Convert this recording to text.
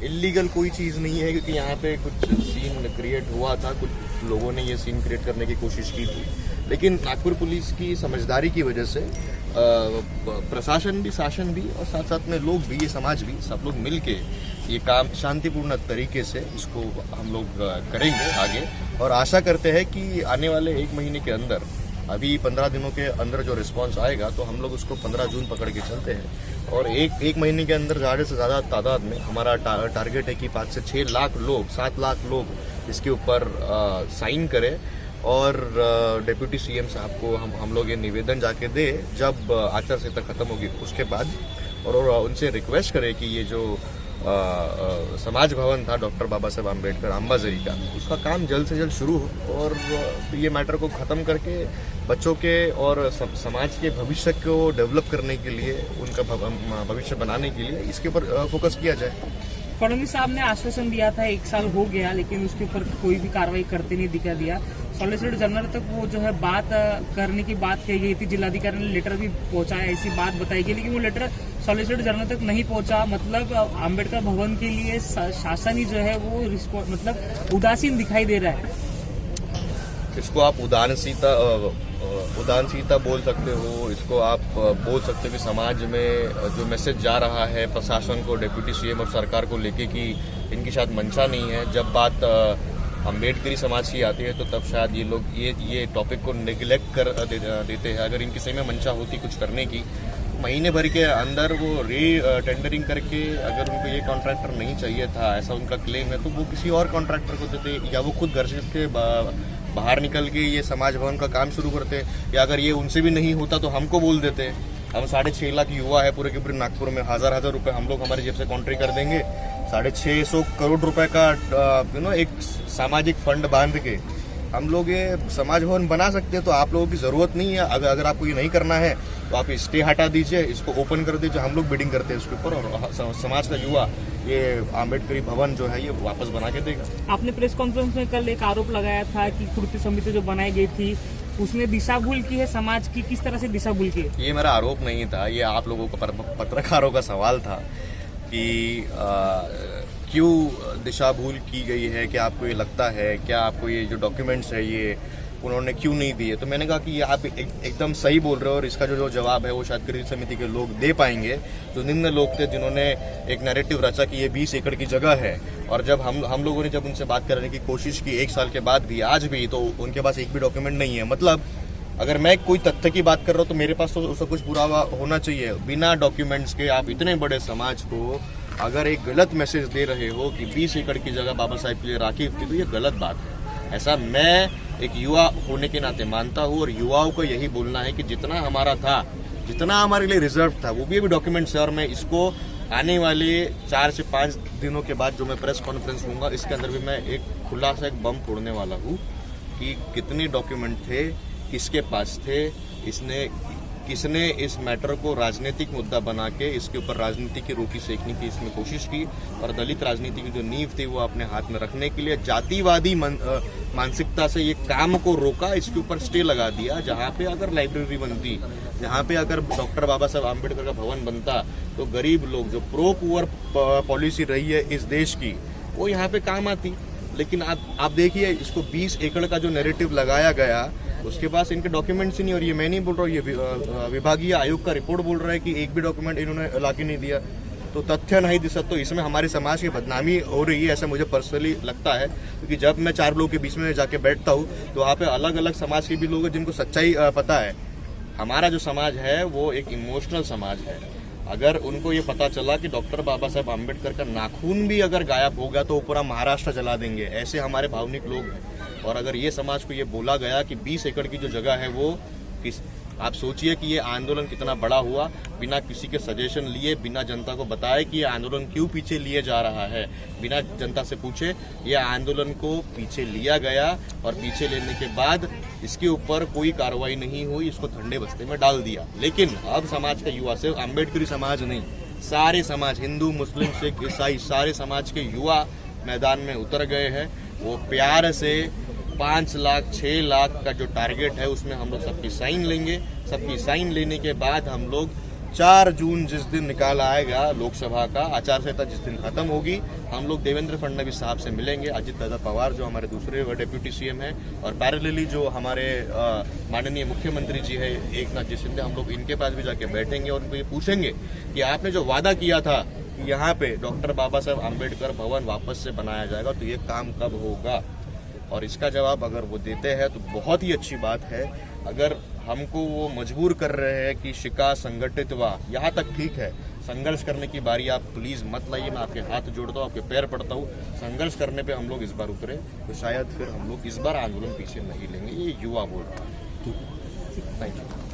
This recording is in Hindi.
इलीगल कोई चीज़ नहीं है, क्योंकि यहाँ पे कुछ सीन क्रिएट हुआ था, कुछ लोगों ने ये सीन क्रिएट करने की कोशिश की थी, लेकिन नागपुर पुलिस की समझदारी की वजह से प्रशासन भी, शासन भी और साथ साथ में लोग भी, ये समाज भी, सब लोग मिलके ये काम शांतिपूर्ण तरीके से इसको हम लोग करेंगे आगे। और आशा करते हैं कि आने वाले 1 महीने के अंदर, अभी 15 दिनों के अंदर जो रिस्पांस आएगा तो हम लोग उसको 15 जून पकड़ के चलते हैं और एक महीने के अंदर ज़्यादा से ज़्यादा तादाद में हमारा टारगेट है कि 5 से 6 लाख लोग, 7 लाख लोग इसके ऊपर साइन करें। और डिप्टी सीएम साहब को हम लोग ये निवेदन जाके दे जब आचार संहिता खत्म होगी उसके बाद, और उनसे रिक्वेस्ट करें कि ये जो समाज भवन था डॉक्टर बाबा साहेब आम्बेडकर अंबाझरी का, उसका काम जल्द से जल्द शुरू हो और ये मैटर को ख़त्म करके बच्चों के और समाज के भविष्य को डेवलप करने के लिए, उनका भविष्य बनाने के लिए इसके ऊपर फोकस किया जाए। फडणवीस साहब ने आश्वासन दिया था 1 साल हो गया, लेकिन उसके ऊपर कोई भी कार्रवाई करते नहीं दिखा दिया। सॉलिसिटर जनरल तक वो जो है बात करने की बात कही गई थी, जिलाधिकारी ने लेटर भी पहुंचाया, ऐसी बात बताई गई, लेकिन वो लेटर सॉलिसिटर जनरल तक नहीं पहुंचा। मतलब अंबेडकर भवन के लिए शासन ही जो है वो मतलब उदासीन दिखाई दे रहा है। इसको आप उदासीनता बोल सकते हो, इसको आप बोल सकते हो कि समाज में जो मैसेज जा रहा है प्रशासन को, डिप्टी सीएम और सरकार को लेके कि इनकी शायद मंशा नहीं है। जब बात अम्बेडकरी समाज की आती है तो तब शायद ये लोग ये टॉपिक को नेग्लेक्ट कर देते हैं। अगर इनकी सही में मंशा होती कुछ करने की, महीने भर के अंदर वो टेंडरिंग करके, अगर उनको ये कॉन्ट्रैक्टर नहीं चाहिए था, ऐसा उनका क्लेम है, तो वो किसी और कॉन्ट्रैक्टर को देते, या वो खुद घर से बाहर निकल के ये समाज भवन का काम शुरू करते, या अगर ये उनसे भी नहीं होता तो हमको बोल देते। हम 6.5 लाख युवा है पूरे के पूरे नागपुर में, हजार रुपए हम लोग हमारी जेब से कॉन्ट्री कर देंगे। 650 करोड़ रुपए का एक सामाजिक फंड बांध के हम लोग ये समाज भवन बना सकते हैं। तो आप लोगों की जरूरत नहीं है, अगर आपको ये नहीं करना है तो आप स्टे हटा दीजिए, इसको ओपन कर दीजिए, हम लोग बिडिंग करते हैं उसके ऊपर और समाज का युवा ये अम्बेडकरी भवन जो है ये वापस बना के देगा। आपने प्रेस कॉन्फ्रेंस में कल एक आरोप लगाया था कि कृत्य समिति जो बनाई गई थी उसने दिशा भूल की है समाज की, किस तरह से दिशा भूल की है? ये मेरा आरोप नहीं था, ये आप लोगों का पत्रकारों का सवाल था कि क्यों दिशा भूल की गई है, क्या आपको ये लगता है, क्या आपको ये जो डॉक्यूमेंट्स है ये उन्होंने क्यों नहीं दिए? तो मैंने कहा कि ये आप एकदम सही बोल रहे हो और इसका जो जवाब है वो शायद कृषि समिति के लोग दे पाएंगे। जो निम्न लोग थे जिन्होंने एक नैरेटिव रचा कि ये 20 एकड़ की जगह है, और जब हम लोगों ने जब उनसे बात करने की कोशिश की 1 साल के बाद भी, आज भी, तो उनके पास एक भी डॉक्यूमेंट नहीं है। मतलब अगर मैं कोई तथ्य की बात कर रहा हूँ तो मेरे पास तो उसका कुछ पुरावा होना चाहिए। बिना डॉक्यूमेंट्स के आप इतने बड़े समाज को अगर एक गलत मैसेज दे रहे हो कि 20 एकड़ की जगह बाबा साहेब के लिए राखी थी, तो ये गलत बात है। ऐसा मैं एक युवा होने के नाते मानता हूँ और युवाओं को यही बोलना है कि जितना हमारा था, जितना हमारे लिए रिजर्व था, वो भी अभी डॉक्यूमेंट्स है। और मैं इसको आने वाले 4 से 5 दिनों के बाद जो मैं प्रेस कॉन्फ्रेंस लूंगा, इसके अंदर भी मैं एक खुला सा एक बम फोड़ने वाला हूँ कि कितने डॉक्यूमेंट थे, किसके पास थे, किसने इस मैटर को राजनीतिक मुद्दा बना के इसके ऊपर राजनीति की रोटी सेकने की इसमें कोशिश की, और दलित राजनीति की जो नींव थी वो अपने हाथ में रखने के लिए जातिवादी मानसिकता से ये काम को रोका, इसके ऊपर स्टे लगा दिया। जहाँ पे अगर लाइब्रेरी बनती, जहाँ पे अगर डॉक्टर बाबा साहेब आम्बेडकर का भवन बनता, तो गरीब लोग, जो प्रो पुअर पॉलिसी रही है इस देश की, वो यहाँ पे काम आती। लेकिन आप देखिए, इसको 20 एकड़ का जो नैरेटिव लगाया गया, उसके पास इनके डॉक्यूमेंट्स ही नहीं। और ये मैं नहीं बोल रहा हूँ, ये विभागीय आयोग का रिपोर्ट बोल रहा है कि एक भी डॉक्यूमेंट इन्होंने लाके नहीं दिया। तो तथ्य नहीं दिशा, तो इसमें हमारे समाज की बदनामी हो रही है, ऐसा मुझे पर्सनली लगता है। क्योंकि जब मैं 4 लोगों के बीच में जाके बैठता हूँ तो वहाँ पे अलग अलग समाज के भी लोग हैं जिनको सच्चाई पता है। हमारा जो समाज है वो एक इमोशनल समाज है। अगर उनको ये पता चला कि डॉक्टर बाबा साहेब आम्बेडकर का नाखून भी अगर गायब हो गया तो पूरा महाराष्ट्र जला देंगे, ऐसे हमारे भावनिक लोग हैं। और अगर ये समाज को ये बोला गया कि 20 एकड़ की जो जगह है वो आप सोचिए कि ये आंदोलन कितना बड़ा हुआ, बिना किसी के सजेशन लिए, बिना जनता को बताए कि ये आंदोलन क्यों पीछे लिए जा रहा है, बिना जनता से पूछे ये आंदोलन को पीछे लिया गया। और पीछे लेने के बाद इसके ऊपर कोई कार्रवाई नहीं हुई, इसको ठंडे बस्ते में डाल दिया। लेकिन अब समाज का युवा, सिर्फ अम्बेडकरी समाज नहीं, सारे समाज, हिंदू, मुस्लिम, सिख, ईसाई, सारे समाज के युवा मैदान में उतर गए हैं। वो प्यार से 5 लाख 6 लाख का जो टारगेट है उसमें हम लोग सबकी साइन लेंगे। सबकी साइन लेने के बाद हम लोग 4 जून जिस दिन निकाला आएगा लोकसभा का आचार संहिता जिस दिन खत्म होगी, हम लोग देवेंद्र फडणवीस साहब से मिलेंगे, अजित दादा पवार जो हमारे दूसरे डेप्यूटी सीएम हैं, और पैरेलली जो हमारे माननीय मुख्यमंत्री जी है एकनाथ जी शिंदे, हम लोग इनके पास भी जाके बैठेंगे और उनको ये पूछेंगे कि आपने जो वादा किया था कि यहाँ पे डॉक्टर बाबा साहब आम्बेडकर भवन वापस से बनाया जाएगा, तो ये काम कब होगा। और इसका जवाब अगर वो देते हैं तो बहुत ही अच्छी बात है। अगर हमको वो मजबूर कर रहे हैं कि शिका संगठित हुआ, यहाँ तक ठीक है, संघर्ष करने की बारी आप प्लीज मत लाइए, मैं आपके हाथ जोड़ता हूँ, आपके पैर पड़ता हूँ। संघर्ष करने पे हम लोग इस बार उतरे तो शायद फिर हम लोग इस बार आंदोलन पीछे नहीं लेंगे, ये युवा बोल रहा है। Thank you.